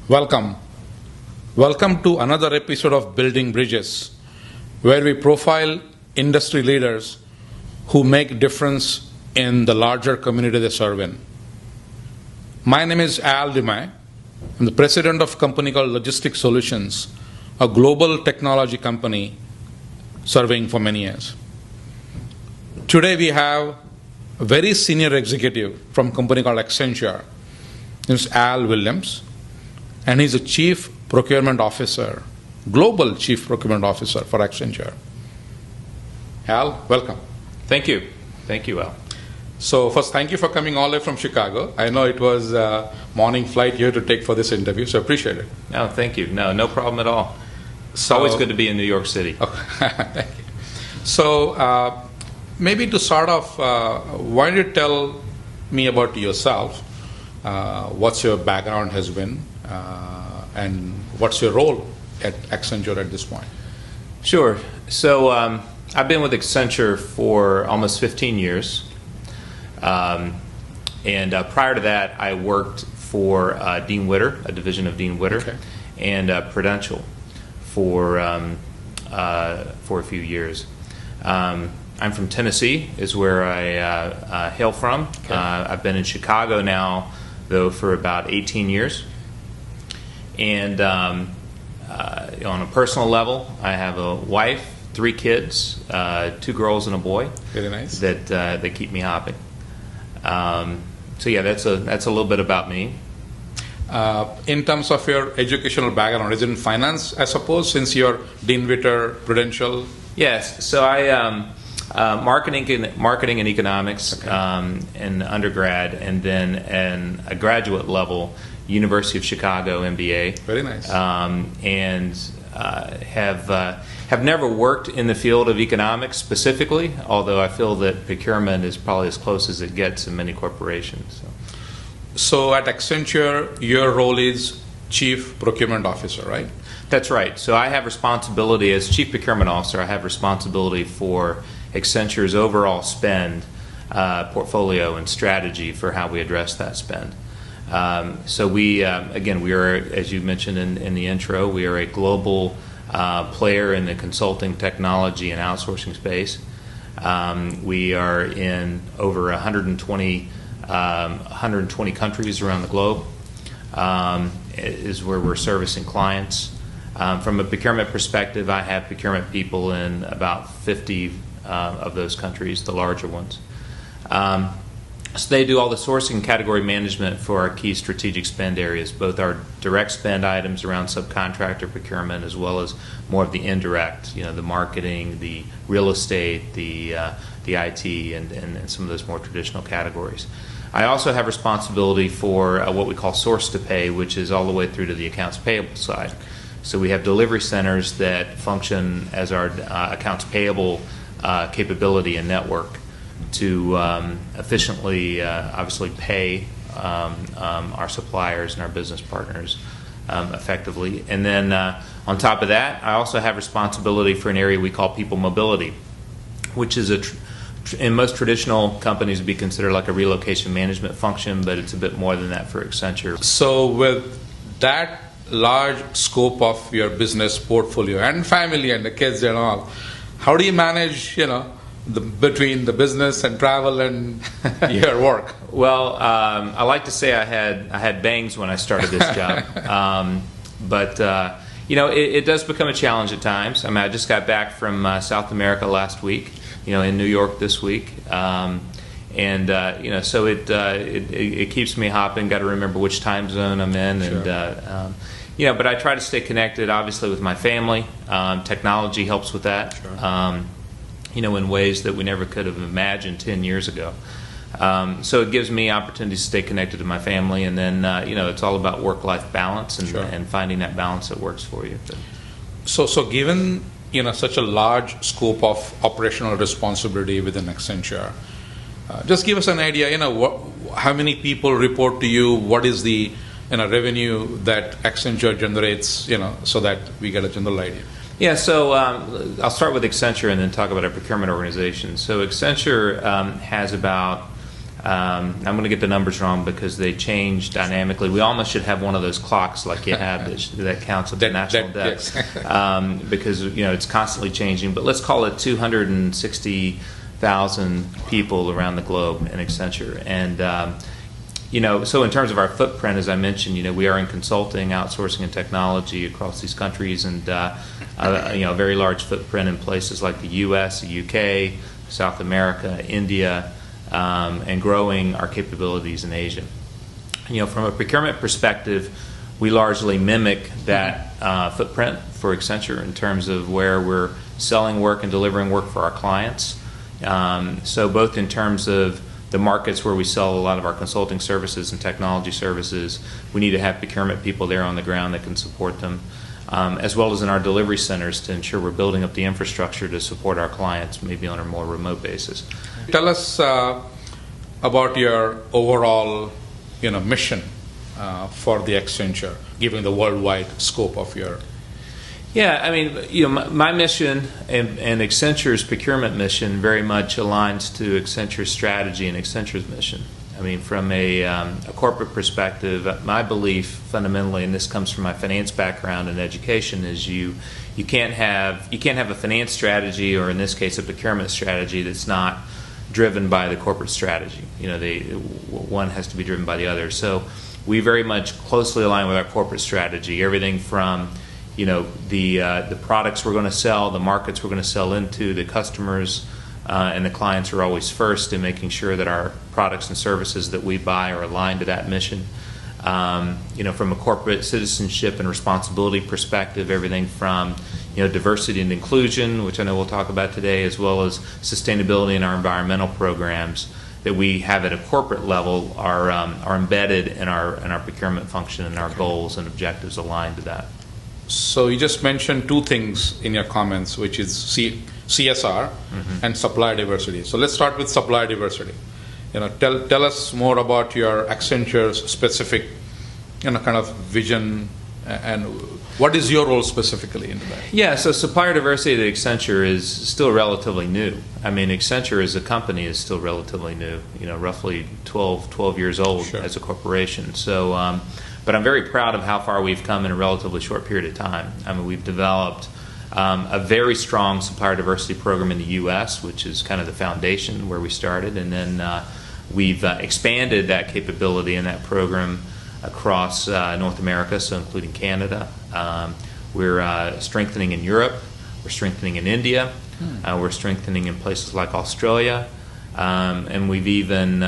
Welcome. Welcome to another episode of Building Bridges, where we profile industry leaders who make difference in the larger community they serve in. My name is Al Dumais. I'm the president of a company called Logistics Solutions, a global technology company serving for many years. Today we have a very senior executive from a company called Accenture. This is Al Williams, and he's a Chief Procurement Officer, Global Chief Procurement Officer for Accenture. Al, welcome. Thank you. Thank you, Al. So first, thank you for coming all the way from Chicago. I know it was a morning flight here to take for this interview, so appreciate it. No, thank you. No problem at all. It's always good to be in New York City. Thank you. So maybe to start off, why don't you tell me about yourself? What's your background has been, and what's your role at Accenture at this point? Sure. So I've been with Accenture for almost 15 years. And prior to that, I worked for Dean Witter, a division of Dean Witter, okay, and Prudential for a few years. I'm from Tennessee, is where I hail from. Okay. I've been in Chicago now, though, for about 18 years. And on a personal level, I have a wife, 3 kids, 2 girls and a boy. Very nice. That they keep me hopping. So yeah, that's a little bit about me. In terms of your educational background, is it in finance, I suppose, since you're Dean Witter, Prudential? Yes. So I marketing and economics, okay, in undergrad, and then in a graduate level, University of Chicago MBA. Very nice. And have never worked in the field of economics specifically, although I feel that procurement is probably as close as it gets in many corporations. So at Accenture, your role is Chief Procurement Officer, right? That's right. So I have responsibility as Chief Procurement Officer. I have responsibility for Accenture's overall spend portfolio and strategy for how we address that spend. So we are, as you mentioned in the intro, we are a global player in the consulting, technology, and outsourcing space. We are in over 120 countries around the globe, is where we're servicing clients. From a procurement perspective, I have procurement people in about 50 of those countries, the larger ones. So they do all the sourcing category management for our key strategic spend areas, both our direct spend items around subcontractor procurement, as well as more of the indirect, the marketing, the real estate, the IT, and some of those more traditional categories. I also have responsibility for what we call source to pay, which is all the way through to the accounts payable side. So we have delivery centers that function as our accounts payable capability and network to efficiently, obviously, pay our suppliers and our business partners effectively. And then on top of that, I also have responsibility for an area we call people mobility, which is in most traditional companies would be considered like a relocation management function, but it's a bit more than that for Accenture. So with that large scope of your business portfolio and family and the kids and all, how do you manage, between the business and travel and your work? Well, I like to say I had bangs when I started this job, but it does become a challenge at times. I mean, I just got back from South America last week, in New York this week, so it keeps me hopping. Got to remember which time zone I'm in, sure, and but I try to stay connected, obviously, with my family. Technology helps with that. Sure. In ways that we never could have imagined 10 years ago. So it gives me opportunities to stay connected to my family, and then it's all about work-life balance and, sure, and finding that balance that works for you. So given such a large scope of operational responsibility within Accenture, just give us an idea. How many people report to you? What is the revenue that Accenture generates? So that we get a general idea. Yeah, so I'll start with Accenture and then talk about our procurement organization. So Accenture has about, I'm going to get the numbers wrong because they change dynamically. We almost should have one of those clocks like you have that counts at the national desk because it's constantly changing. But let's call it 260,000 people around the globe in Accenture. And so in terms of our footprint, as I mentioned, we are in consulting, outsourcing, and technology across these countries, and a very large footprint in places like the U.S., the U.K., South America, India, and growing our capabilities in Asia. From a procurement perspective, we largely mimic that footprint for Accenture in terms of where we're selling work and delivering work for our clients. So both in terms of the markets where we sell a lot of our consulting services and technology services, we need to have procurement people there on the ground that can support them, as well as in our delivery centers to ensure we're building up the infrastructure to support our clients, maybe on a more remote basis. Tell us about your overall, mission for the Accenture, given the worldwide scope of your. Yeah, I mean, my mission and Accenture's procurement mission very much aligns to Accenture's strategy and Accenture's mission. I mean, from a corporate perspective, my belief fundamentally, and this comes from my finance background and education, is you can't have a finance strategy, or in this case, a procurement strategy that's not driven by the corporate strategy. One has to be driven by the other. So we very much closely align with our corporate strategy. Everything from the products we're going to sell, the markets we're going to sell into, the customers and the clients are always first in making sure that our products and services that we buy are aligned to that mission. From a corporate citizenship and responsibility perspective, everything from diversity and inclusion, which I know we'll talk about today, as well as sustainability in our environmental programs that we have at a corporate level are embedded in our procurement function, and our goals and objectives aligned to that. So you just mentioned two things in your comments, which is CSR and supplier diversity. So let's start with supplier diversity. Tell us more about your Accenture's specific, kind of vision, and what is your role specifically in that? Yeah, so supplier diversity at Accenture is still relatively new. I mean, Accenture as a company is still relatively new. Roughly 12 years old as a corporation. So. But I'm very proud of how far we've come in a relatively short period of time. I mean, we've developed a very strong supplier diversity program in the U.S., which is kind of the foundation where we started, and then we've expanded that capability and that program across North America, so including Canada. We're strengthening in Europe. We're strengthening in India. We're strengthening in places like Australia. And we've even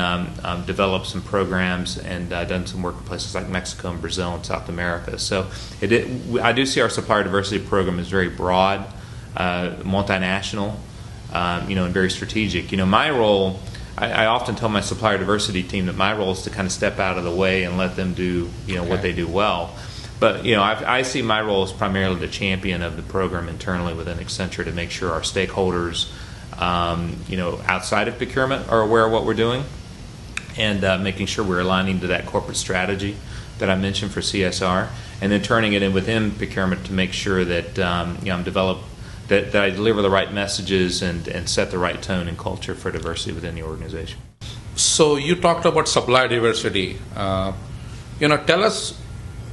developed some programs and done some work in places like Mexico and Brazil and South America. So I do see our supplier diversity program as very broad, multinational, and very strategic. My role, I often tell my supplier diversity team that my role is to kind of step out of the way and let them do what they do well. But I see my role as primarily the champion of the program internally within Accenture to make sure our stakeholders outside of procurement are aware of what we're doing, and making sure we're aligning to that corporate strategy that I mentioned for CSR, and then turning it in within procurement to make sure that that I deliver the right messages and set the right tone and culture for diversity within the organization. So you talked about supplier diversity. Tell us,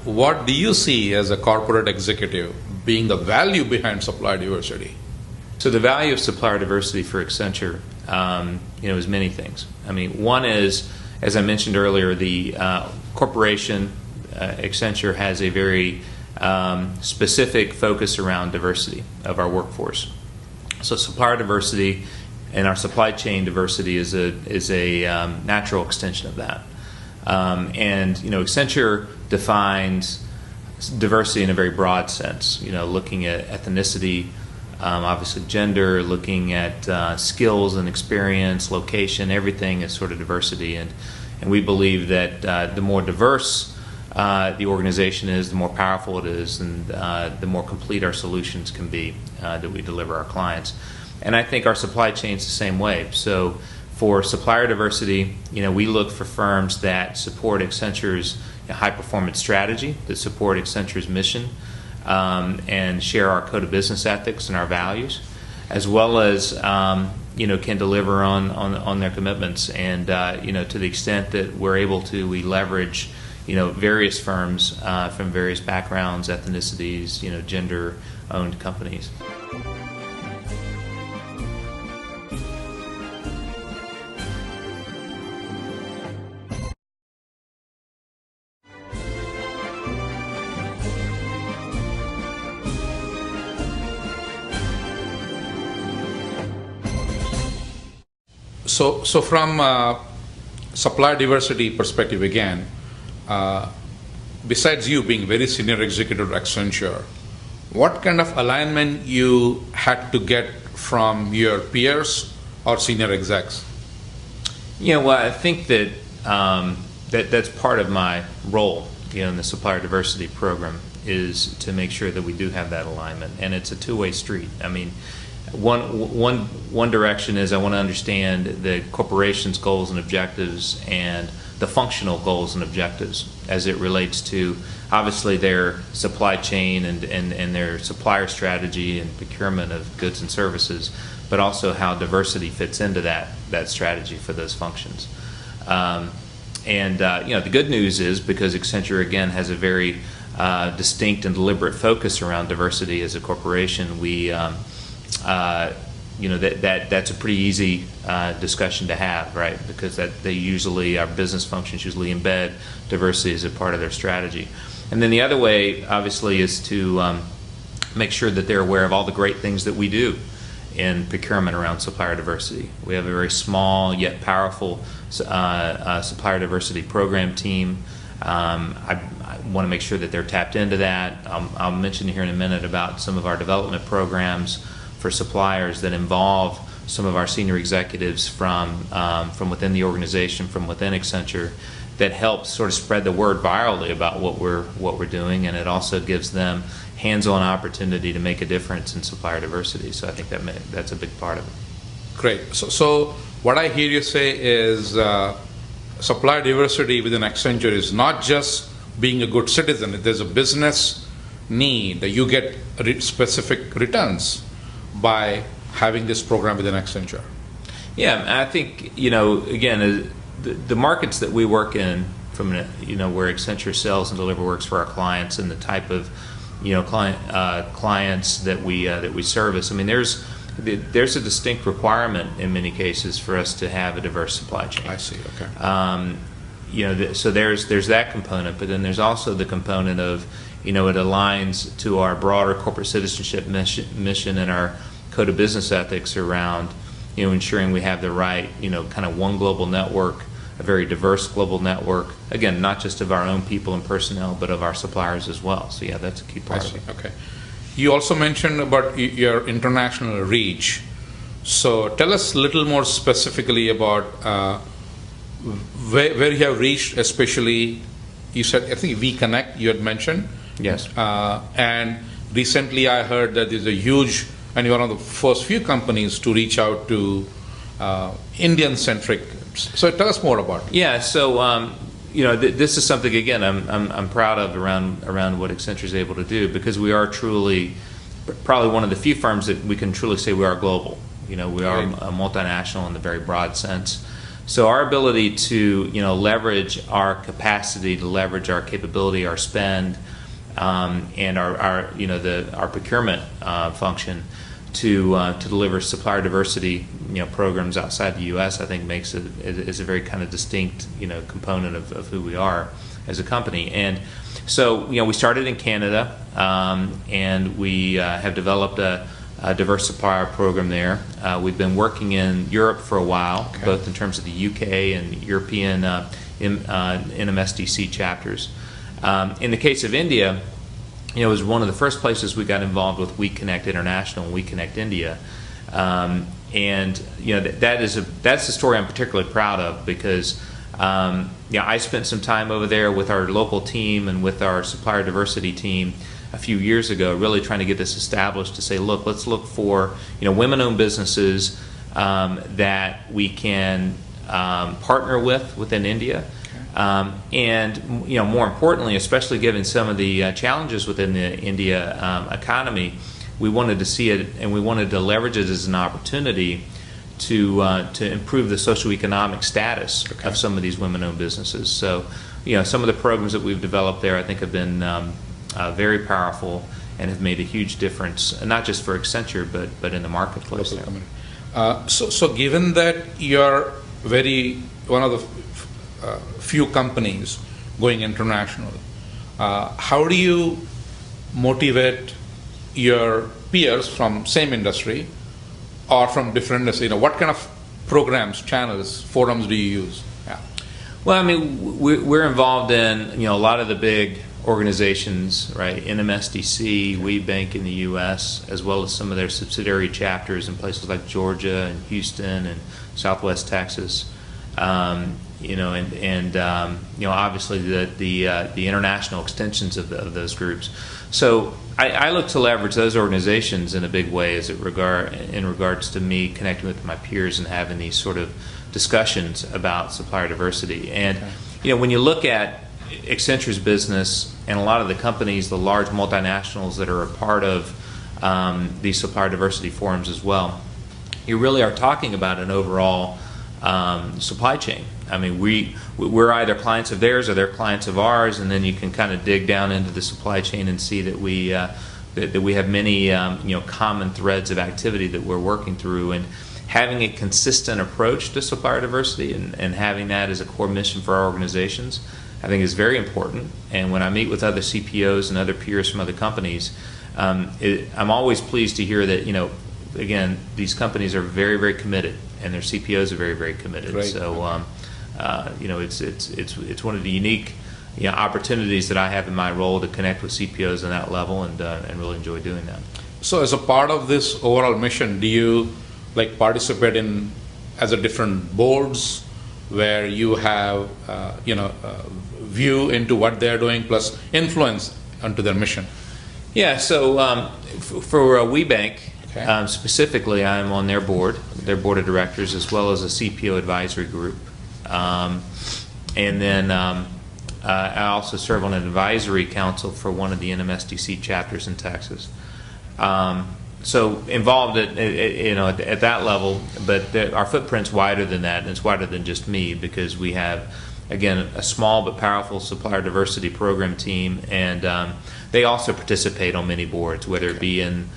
what do you see as a corporate executive being the value behind supplier diversity? So the value of supplier diversity for Accenture, is many things. I mean, one is, as I mentioned earlier, the corporation, Accenture, has a very specific focus around diversity of our workforce. So supplier diversity and our supply chain diversity is a natural extension of that. And Accenture defines diversity in a very broad sense. Looking at ethnicity. Obviously gender, looking at skills and experience, location, everything is sort of diversity. And we believe that the more diverse the organization is, the more powerful it is, and the more complete our solutions can be that we deliver our clients. And I think our supply chain is the same way. So for supplier diversity, we look for firms that support Accenture's high-performance strategy, that support Accenture's mission, and share our code of business ethics and our values, as well as can deliver on their commitments. And to the extent that we're able to, we leverage various firms from various backgrounds, ethnicities, gender-owned companies. So from supplier diversity perspective again, besides you being very senior executive at Accenture, what kind of alignment you had to get from your peers or senior execs? Well, I think that, that's part of my role in the supplier diversity program, is to make sure that we do have that alignment, and it's a two-way street. I mean, one direction is I want to understand the corporation's goals and objectives and the functional goals and objectives as it relates to obviously their supply chain and their supplier strategy and procurement of goods and services, but also how diversity fits into that strategy for those functions. The good news is, because Accenture again has a very distinct and deliberate focus around diversity as a corporation, we that's a pretty easy discussion to have, right? Because our business functions usually embed diversity as a part of their strategy. And then the other way, obviously, is to make sure that they're aware of all the great things that we do in procurement around supplier diversity. We have a very small yet powerful supplier diversity program team. I want to make sure that they're tapped into that. I'll mention here in a minute about some of our development programs for suppliers that involve some of our senior executives from within the organization, from within Accenture, that helps sort of spread the word virally about what we're doing, and it also gives them hands-on opportunity to make a difference in supplier diversity. So I think that's a big part of it. Great. So what I hear you say is supplier diversity within Accenture is not just being a good citizen. If there's a business need, that you get specific returns by having this program within Accenture. Yeah, I think, again, the markets that we work in, from where Accenture sells and delivers works for our clients, and the type of clients that we service. I mean, there's a distinct requirement in many cases for us to have a diverse supply chain. I see. Okay. So there's that component, but then there's also the component of it aligns to our broader corporate citizenship mission and our code of business ethics around ensuring we have the right kind of one global network, a very diverse global network, again, not just of our own people and personnel, but of our suppliers as well. So yeah, that's a key part of it. Okay. You also mentioned about your international reach. So tell us a little more specifically about where you have reached, especially, you said, I think WeConnect you had mentioned. Yes. And recently I heard that there's a huge, and you're one of the first few companies to reach out to Indian-centric. So tell us more about it. Yeah, so this is something, again, I'm proud of around what Accenture is able to do, because we are truly probably one of the few firms that we can truly say we are global. We are a multinational in the very broad sense. So our ability to leverage our capacity, to leverage our capability, our spend, and our procurement function to deliver supplier diversity programs outside the U.S. I think is a very kind of distinct component of who we are as a company. And so we started in Canada, and we have developed a diverse supplier program there. We've been working in Europe for a while, okay, both in terms of the UK and European NMSDC chapters. In the case of India, it was one of the first places we got involved with WeConnect International and WeConnect India. That's the story I'm particularly proud of, because I spent some time over there with our local team and with our supplier diversity team a few years ago, really trying to get this established, to say, look, let's look for women-owned businesses that we can partner with within India, And more importantly, especially given some of the challenges within the India economy, we wanted to see it, and we wanted to leverage it as an opportunity to improve the socioeconomic status of some of these women-owned businesses. So, some of the programs that we've developed there, I think, have been very powerful and have made a huge difference, not just for Accenture, but in the marketplace. So given that you're one of the few companies going international, how do you motivate your peers from same industry or from different industry? What kind of programs, channels, forums do you use? Yeah. Well, I mean, we're involved in a lot of the big organizations, right? NMSDC, WeBank in the U.S., as well as some of their subsidiary chapters in places like Georgia and Houston and Southwest Texas. Obviously the international extensions of those groups. So I look to leverage those organizations in a big way in regards to me connecting with my peers and having these sort of discussions about supplier diversity. And when you look at Accenture's business and a lot of the companies, the large multinationals that are a part of these supplier diversity forums as well, you really are talking about an overall supply chain. I mean, we're either clients of theirs or they're clients of ours, and then you can kind of dig down into the supply chain and see that we have many common threads of activity that we're working through. And having a consistent approach to supplier diversity and having that as a core mission for our organizations, I think, is very important. And when I meet with other CPOs and other peers from other companies, I'm always pleased to hear that again, these companies are very, very committed, and their CPOs are very, very committed. Right. So, it's one of the unique opportunities that I have in my role to connect with CPOs on that level, and really enjoy doing that. So, as a part of this overall mission, do you participate in as a different boards where you have view into what they're doing plus influence onto their mission? Yeah. So for WeBank. Okay. Specifically, I'm on their board of directors, as well as a CPO advisory group. And then I also serve on an advisory council for one of the NMSDC chapters in Texas. So involved at that level, but our footprint's wider than that, and it's wider than just me, because we have, again, a small but powerful supplier diversity program team, and they also participate on many boards, whether it be in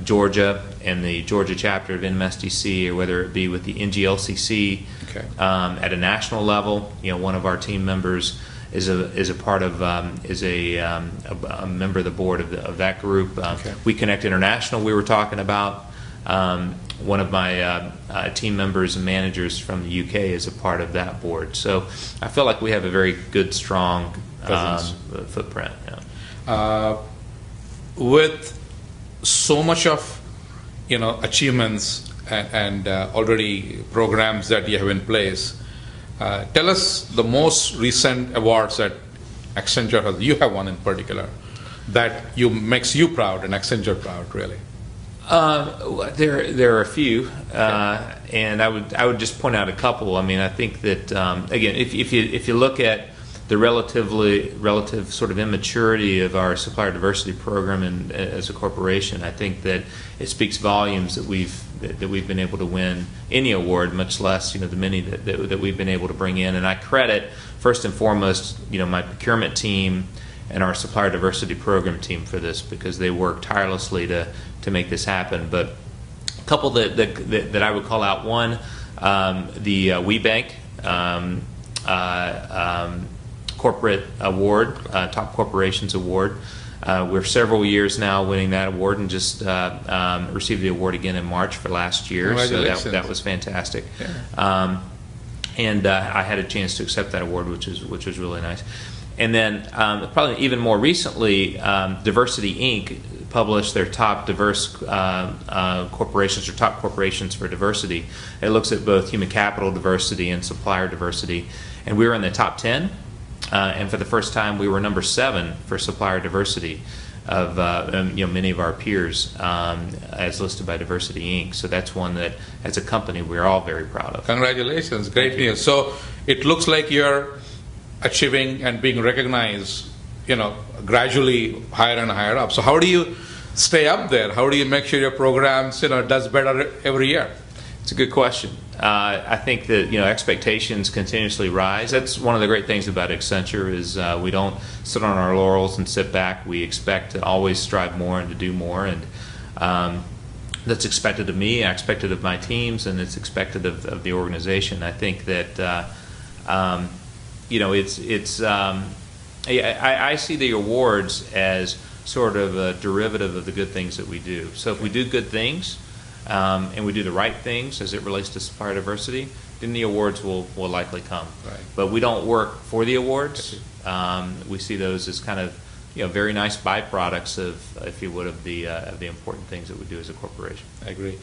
Georgia and the Georgia chapter of NMSDC, or whether it be with the NGLCC. Okay. At a national level. One of our team members is a member of the board of that group. Okay. We Connect International, we were talking about. One of my team members and managers from the UK is a part of that board. So I feel like we have a very good, strong footprint. Yeah. With so much of achievements and already programs that you have in place, tell us the most recent awards that Accenture has. You have one in particular that makes you proud and Accenture proud, really. There are a few, and I would just point out a couple. I mean, I think that again, if you look at the relative sort of immaturity of our supplier diversity program and as a corporation, I think that it speaks volumes that we've been able to win any award, much less the many that we've been able to bring in. And I credit first and foremost my procurement team and our supplier diversity program team for this, because they work tirelessly to make this happen. But a couple that I would call out: one, the WeBank corporate award, top corporations award. We're several years now winning that award, and just received the award again in March for last year. So that was fantastic. Yeah. And I had a chance to accept that award, which was really nice. And then probably even more recently, Diversity Inc. published their top diverse corporations, or top corporations for diversity. It looks at both human capital diversity and supplier diversity, and we were in the top 10. And for the first time, we were number 7 for supplier diversity of many of our peers, as listed by Diversity Inc. So that's one that, as a company, we're all very proud of. Congratulations, great news. So it looks like you're achieving and being recognized, gradually higher and higher up. So how do you stay up there? How do you make sure your programs, does better every year? It's a good question. I think that expectations continuously rise. That's one of the great things about Accenture is we don't sit on our laurels and sit back. We expect to always strive more and to do more, and that's expected of me, expected of my teams, and it's expected of the organization. I think that I see the awards as sort of a derivative of the good things that we do. So if we do good things, and we do the right things as it relates to supplier diversity, then the awards will likely come. Right. But we don't work for the awards. We see those as kind of very nice byproducts of, if you would, of the important things that we do as a corporation. I agree.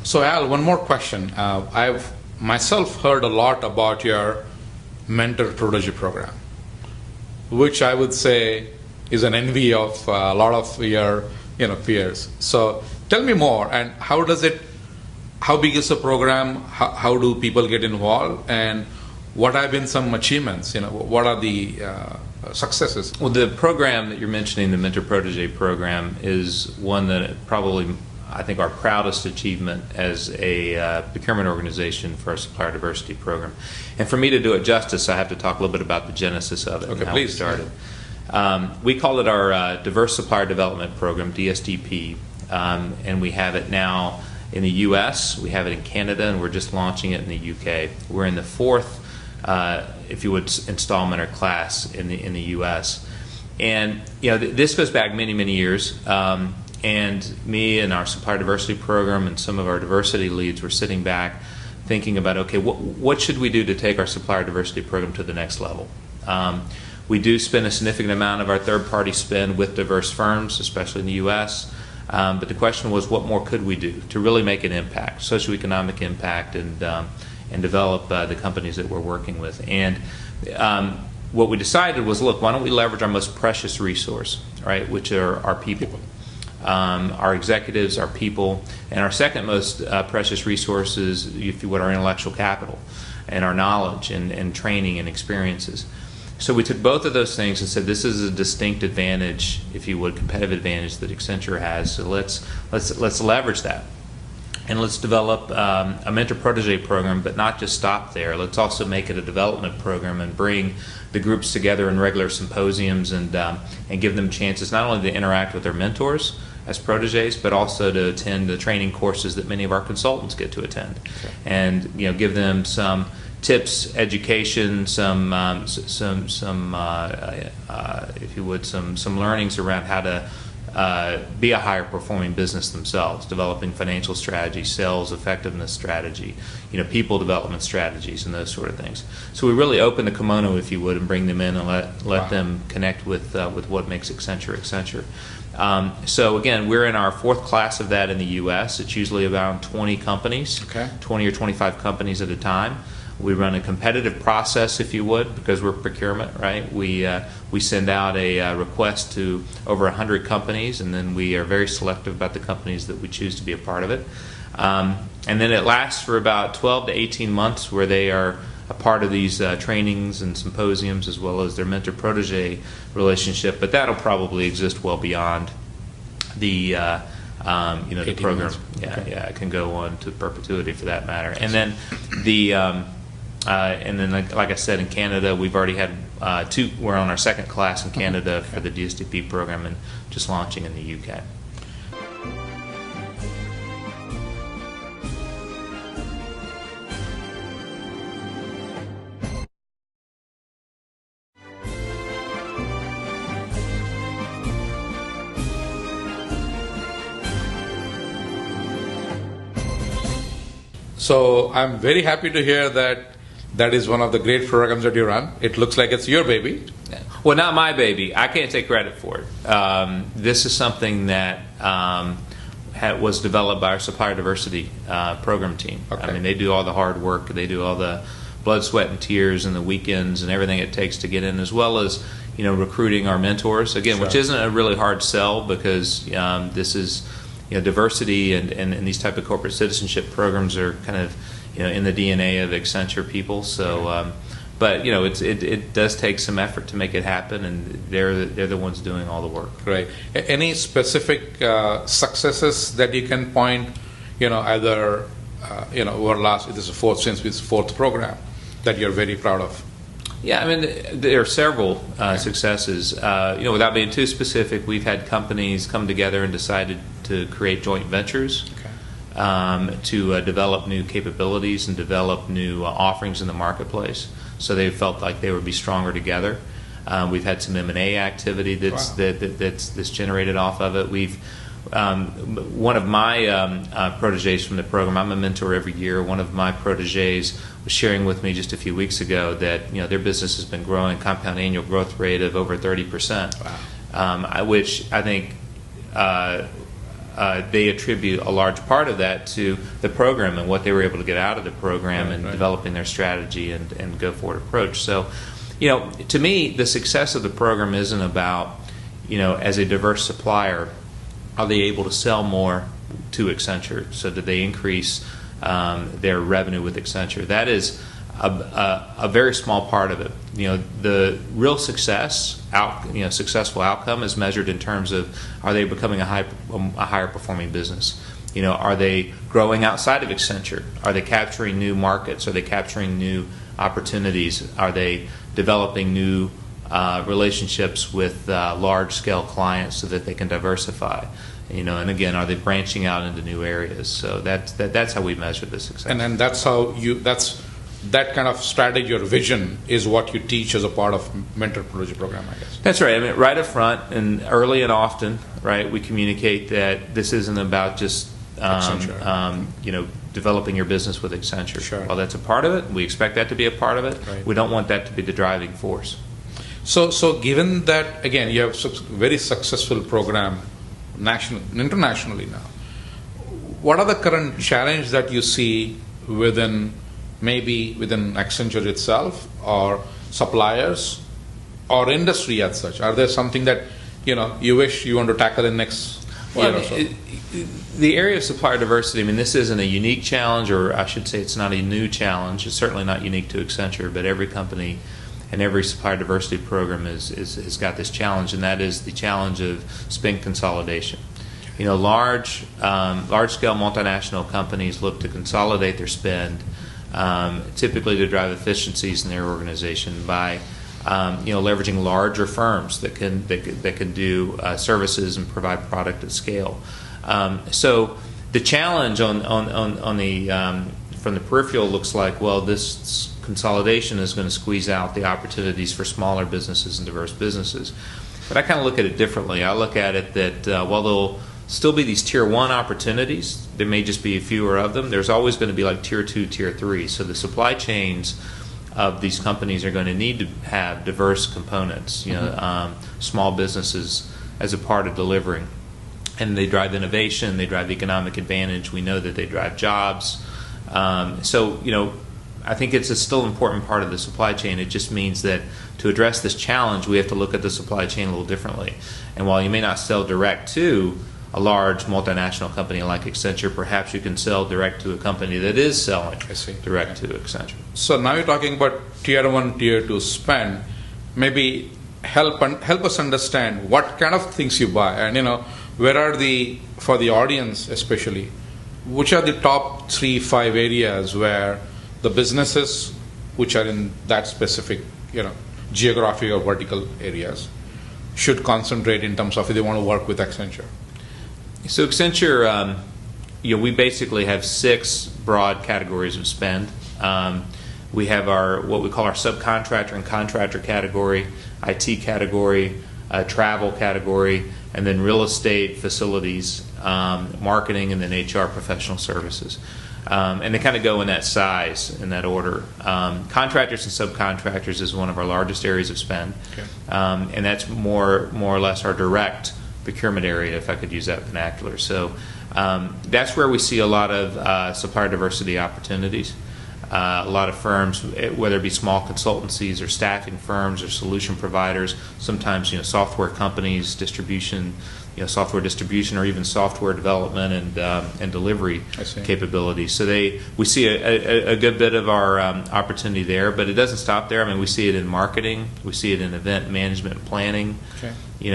So Al, one more question. I've myself heard a lot about your mentor protege program, which I would say is an envy of a lot of your peers. So tell me more, and how big is the program? How do people get involved, and what have been some achievements? What are the successes? Well, the program that you're mentioning, the Mentor Protege program, is one that probably I think our proudest achievement as a procurement organization for our supplier diversity program. And for me to do it justice, I have to talk a little bit about the genesis of it and how we started. We call it our Diverse Supplier Development Program, DSDP, and we have it now in the U.S., we have it in Canada, and we're just launching it in the U.K. We're in the fourth, if you would, installment or class in the U.S. And this goes back many, many years. And me and our supplier diversity program and some of our diversity leads were sitting back thinking about, okay, what should we do to take our supplier diversity program to the next level? We do spend a significant amount of our third-party spend with diverse firms, especially in the U.S., but the question was, what more could we do to really make an impact, socioeconomic impact, and develop the companies that we're working with? And what we decided was, look, why don't we leverage our most precious resource, right, which are our people. Our executives, our people, and our second most precious resource is, if you would, our intellectual capital and our knowledge and training and experiences. So we took both of those things and said, this is a distinct advantage, if you would, competitive advantage that Accenture has. So let's leverage that. And let's develop a mentor protege program, but not just stop there. Let's also make it a development program and bring the groups together in regular symposiums and give them chances not only to interact with their mentors as proteges, but also to attend the training courses that many of our consultants get to attend, and give them some tips, education, some if you would, some learnings around how to be a higher performing business themselves, developing financial strategy, sales effectiveness strategy, people development strategies, and those sort of things. So we really open the kimono, if you would, and bring them in and let them connect with what makes Accenture Accenture. So again, we're in our fourth class of that in the U.S. It's usually around 20 companies, 20 or 25 companies at a time. We run a competitive process, if you would, because we're procurement, right? We send out a request to over 100 companies, and then we are very selective about the companies that we choose to be a part of it. And then it lasts for about 12 to 18 months, where they are a part of these trainings and symposiums, as well as their mentor-protege relationship. But that'll probably exist well beyond the the program. Yeah, it can go on to perpetuity for that matter. And then like I said, in Canada, we've already had two. We're on our second class in Canada for the DSDP program, and just launching in the UK. So I'm very happy to hear that is one of the great programs that you run. It looks like it's your baby. Well, not my baby. I can't take credit for it. This is something that was developed by our supplier diversity program team. I mean, they do all the hard work. They do all the blood, sweat, and tears, and the weekends, and everything it takes to get in, as well as recruiting our mentors. Again, which isn't a really hard sell, because this is diversity and these type of corporate citizenship programs are kind of in the DNA of Accenture people. So But it does take some effort to make it happen, and they're the ones doing all the work. Right. Any specific successes that you can point, either over last, this is fourth program that you're very proud of? Yeah, I mean, there are several successes. Without being too specific, we've had companies come together and decided to create joint ventures to develop new capabilities and develop new offerings in the marketplace. So they felt like they would be stronger together. We've had some M&A activity that's generated off of it. We've one of my proteges from the program, I'm a mentor every year. One of my proteges was sharing with me just a few weeks ago that their business has been growing compound annual growth rate of over 30%. Wow. Which I think they attribute a large part of that to the program and what they were able to get out of the program and developing their strategy and go forward approach. So, to me, the success of the program isn't about, as a diverse supplier, are they able to sell more to Accenture? So did they increase their revenue with Accenture? That is a very small part of it. The real successful outcome is measured in terms of, are they becoming a higher performing business? Are they growing outside of Accenture? Are they capturing new markets? Are they capturing new opportunities? Are they developing new relationships with large scale clients so that they can diversify? And again, are they branching out into new areas? So that's how we measure the success. And then that kind of strategy or vision is what you teach as a part of Mentor Protege program, I guess. That's right. I mean, right up front and early and often, right, we communicate that this isn't about just developing your business with Accenture. Sure. While that's a part of it, we expect that to be a part of it. Right. We don't want that to be the driving force. So given that, again, you have a very successful program internationally now, what are the current challenges that you see within Accenture itself, or suppliers, or industry as such? Are there something that you wish you want to tackle in next year or so? The area of supplier diversity, I mean, this isn't a unique challenge, or I should say it's not a new challenge. It's certainly not unique to Accenture, but every company and every supplier diversity program has got this challenge, and that is the challenge of spend consolidation. Large-scale multinational companies look to consolidate their spend, typically to drive efficiencies in their organization by leveraging larger firms that can do services and provide product at scale. So the challenge on the from the peripheral looks like, well, this consolidation is going to squeeze out the opportunities for smaller businesses and diverse businesses. But I kind of look at it differently. I look at it that while there'll still be these tier 1 opportunities, there may just be fewer of them. There's always going to be like tier 2, tier 3. So the supply chains of these companies are going to need to have diverse components, small businesses as a part of delivering. And they drive innovation, they drive economic advantage. We know that they drive jobs. I think it's a still important part of the supply chain. It just means that to address this challenge, we have to look at the supply chain a little differently. And while you may not sell direct to a large multinational company like Accenture, perhaps you can sell direct to a company that is selling direct to Accenture. So now you're talking about tier 1, tier 2 spend. Maybe help us understand what kind of things you buy, and where are for the audience especially, which are the top 3-5 areas where the businesses which are in that specific geographic or vertical areas should concentrate in terms of if they want to work with Accenture? So Accenture, we basically have 6 broad categories of spend. We have what we call our subcontractor and contractor category, IT category, travel category, and then real estate, facilities, marketing, and then HR professional services. And they kind of go in that size, in that order. Contractors and subcontractors is one of our largest areas of spend. Okay. And that's more or less our direct procurement area, if I could use that vernacular. So that's where we see a lot of supplier diversity opportunities. A lot of firms, whether it be small consultancies or staffing firms or solution providers, sometimes software companies, distribution software distribution or even software development and delivery capabilities. So we see a good bit of our opportunity there, but it doesn't stop there. I mean, we see it in marketing, we see it in event management and planning. Okay.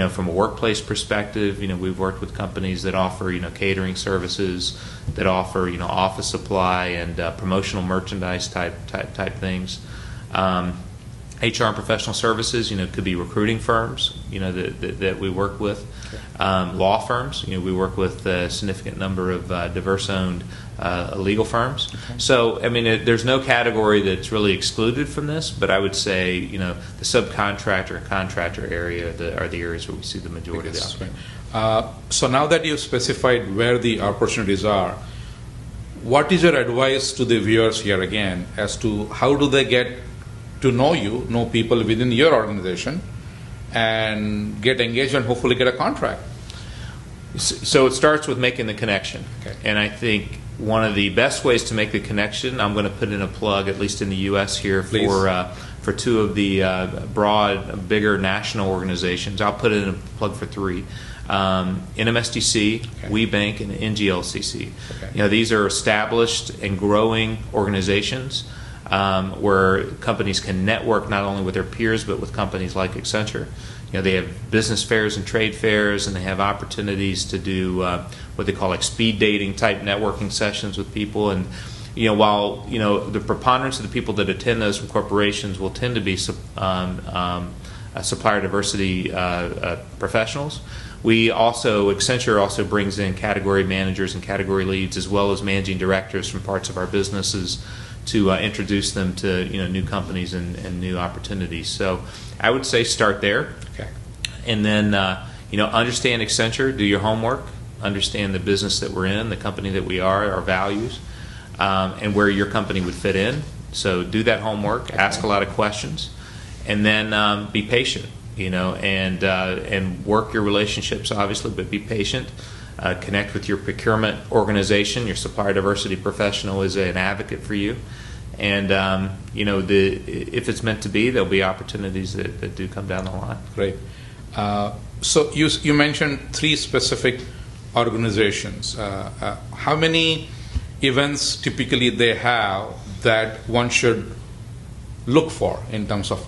From a workplace perspective, we've worked with companies that offer catering services, that offer office supply and promotional merchandise type things. HR and professional services, could be recruiting firms, that we work with. Okay. Law firms, we work with a significant number of diverse-owned legal firms. Okay. So, I mean, there's no category that's really excluded from this, but I would say, the subcontractor and contractor area are the areas where we see the majority of the opportunity. So now that you've specified where the opportunities are, what is your advice to the viewers here again as to how do they get to know people within your organization and get engaged and hopefully get a contract? So it starts with making the connection. Okay. And I think one of the best ways to make the connection, I'm going to put in a plug, at least in the U.S. here, for two of the broad, bigger national organizations. I'll put in a plug for three. NMSDC, okay. WeBank, and NGLCC. Okay. These are established and growing organizations where companies can network not only with their peers but with companies like Accenture. They have business fairs and trade fairs, and they have opportunities to do what they call like speed dating type networking sessions with people. And while the preponderance of the people that attend those from corporations will tend to be supplier diversity professionals, Accenture also brings in category managers and category leads, as well as managing directors from parts of our businesses to introduce them to new companies and new opportunities. So I would say start there. Okay. And then understand Accenture, do your homework, understand the business that we're in, the company that we are, our values, and where your company would fit in. So do that homework, okay. Ask a lot of questions, and then be patient. And work your relationships, obviously, but be patient. Connect with your procurement organization. Your supplier diversity professional is an advocate for you. And, if it's meant to be, there'll be opportunities that do come down the line. Great. So you mentioned three specific organizations. How many events typically they have that one should look for in terms of,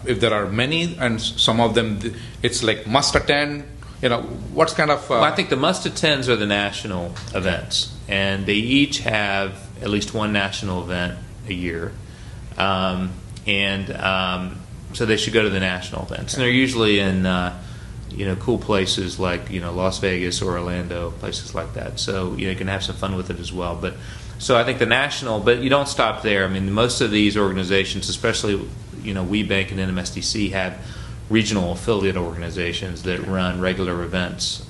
if there are many and some of them it's like must attend, what's kind of... Well, I think the must attends are the national events, and they each have at least one national event a year, so they should go to the national events. Okay. And they're usually in cool places like Las Vegas or Orlando, places like that. So you can have some fun with it as well. But so I think the national, but you don't stop there. I mean, most of these organizations, especially WeBank and NMSDC, have regional affiliate organizations that run regular events.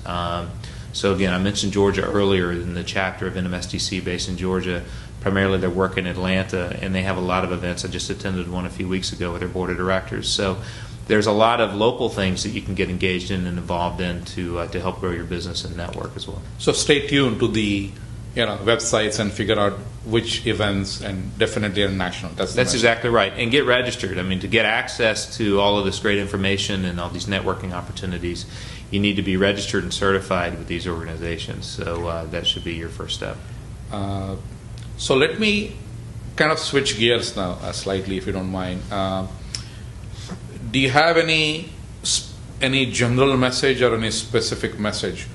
So again, I mentioned Georgia earlier in the chapter of NMSDC based in Georgia. Primarily they work in Atlanta, and they have a lot of events. I just attended one a few weeks ago with their board of directors. So there's a lot of local things that you can get engaged in and involved in to help grow your business and network as well. So stay tuned to the websites and figure out which events, and definitely international. That's exactly right. And get registered. I mean, to get access to all of this great information and all these networking opportunities, you need to be registered and certified with these organizations. So that should be your first step. So let me kind of switch gears now slightly, if you don't mind. Do you have any general message or any specific message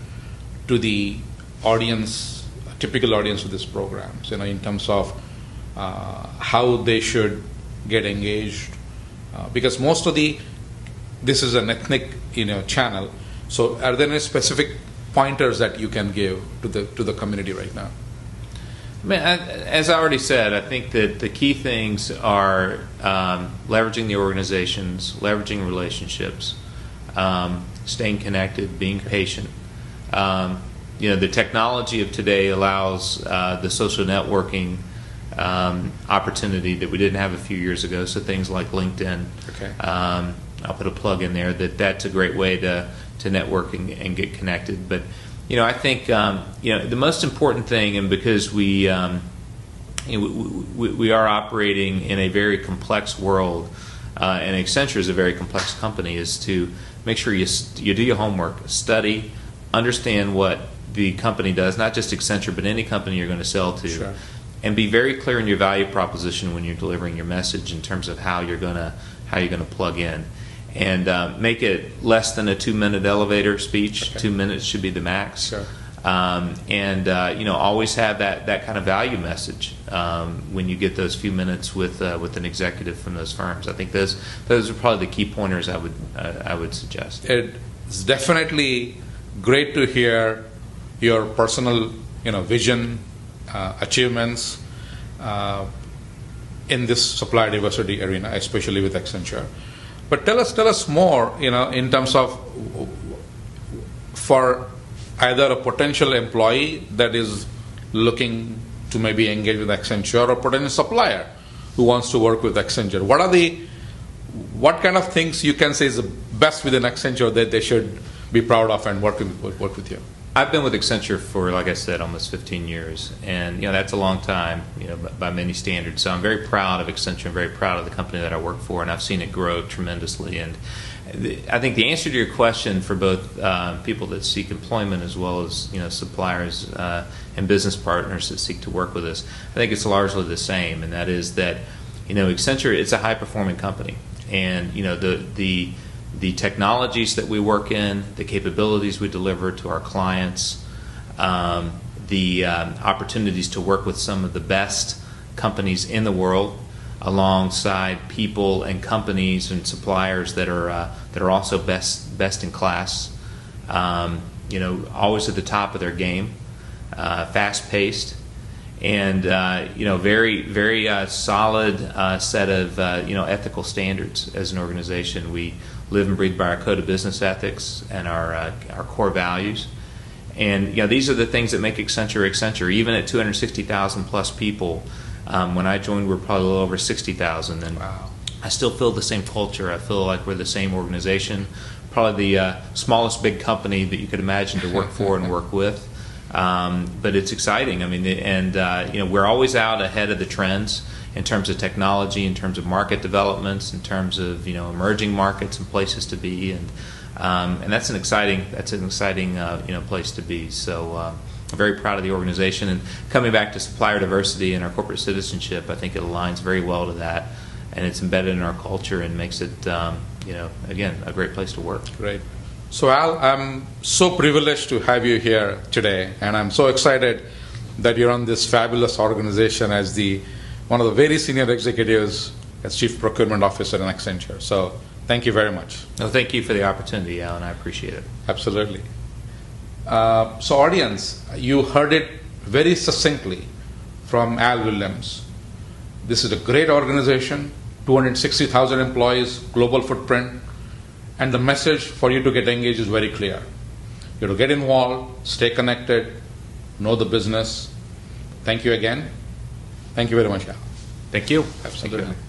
to the audience, typical audience of this program, in terms of how they should get engaged? Because most of this is an ethnic channel, so are there any specific pointers that you can give to the community right now? As I already said, I think that the key things are leveraging the organizations, leveraging relationships, staying connected, being patient. The technology of today allows the social networking opportunity that we didn't have a few years ago. So things like LinkedIn. Okay. I'll put a plug in there. That's a great way to network and get connected. But I think the most important thing, and because we are operating in a very complex world, and Accenture is a very complex company, is to make sure you do your homework, study, understand what the company does, not just Accenture, but any company you're going to sell to, Sure. and be very clear in your value proposition when you're delivering your message in terms of how you're going to plug in, and make it less than a 2-minute elevator speech. Okay. 2 minutes should be the max. Sure. Always have that kind of value message when you get those few minutes with an executive from those firms. I think those are probably the key pointers I would suggest. It's definitely great to hear your personal, vision, achievements in this supplier diversity arena, especially with Accenture. But tell us more, in terms of for either a potential employee that is looking to maybe engage with Accenture, or potential supplier who wants to work with Accenture. What kind of things you can say is the best within Accenture that they should be proud of and work with you? I've been with Accenture for, like I said, almost 15 years, and that's a long time, by many standards. So I'm very proud of Accenture. I'm very proud of the company that I work for, and I've seen it grow tremendously. And I think the answer to your question for both people that seek employment as well as suppliers and business partners that seek to work with us, I think it's largely the same, and that is that Accenture, it's a high performing company, and the technologies that we work in, the capabilities we deliver to our clients, the opportunities to work with some of the best companies in the world, alongside people and companies and suppliers that are also best in class. Always at the top of their game, fast paced, and very very solid set of ethical standards as an organization. We live and breathe by our code of business ethics and our core values. And these are the things that make Accenture Accenture. Even at 260,000 plus people, when I joined, we were probably a little over 60,000, and Wow. I still feel the same culture. I feel like we're the same organization, probably the smallest big company that you could imagine to work for and work with. But it's exciting. I mean, and we're always out ahead of the trends in terms of technology, in terms of market developments, in terms of emerging markets and places to be, and that's an exciting place to be. So I'm very proud of the organization, and coming back to supplier diversity and our corporate citizenship, I think it aligns very well to that, and it's embedded in our culture and makes it again a great place to work. Great. So Al, I'm so privileged to have you here today, and I'm so excited that you're on this fabulous organization as one of the very senior executives as Chief Procurement Officer in Accenture. So thank you very much. No, thank you for the opportunity, Alan. I appreciate it. Absolutely. So audience, you heard it very succinctly from Al Williams. This is a great organization, 260,000 employees, global footprint, and the message for you to get engaged is very clear. You have to get involved, stay connected, know the business. Thank you again. Thank you very much, Al. Thank you. Absolutely. Thank you.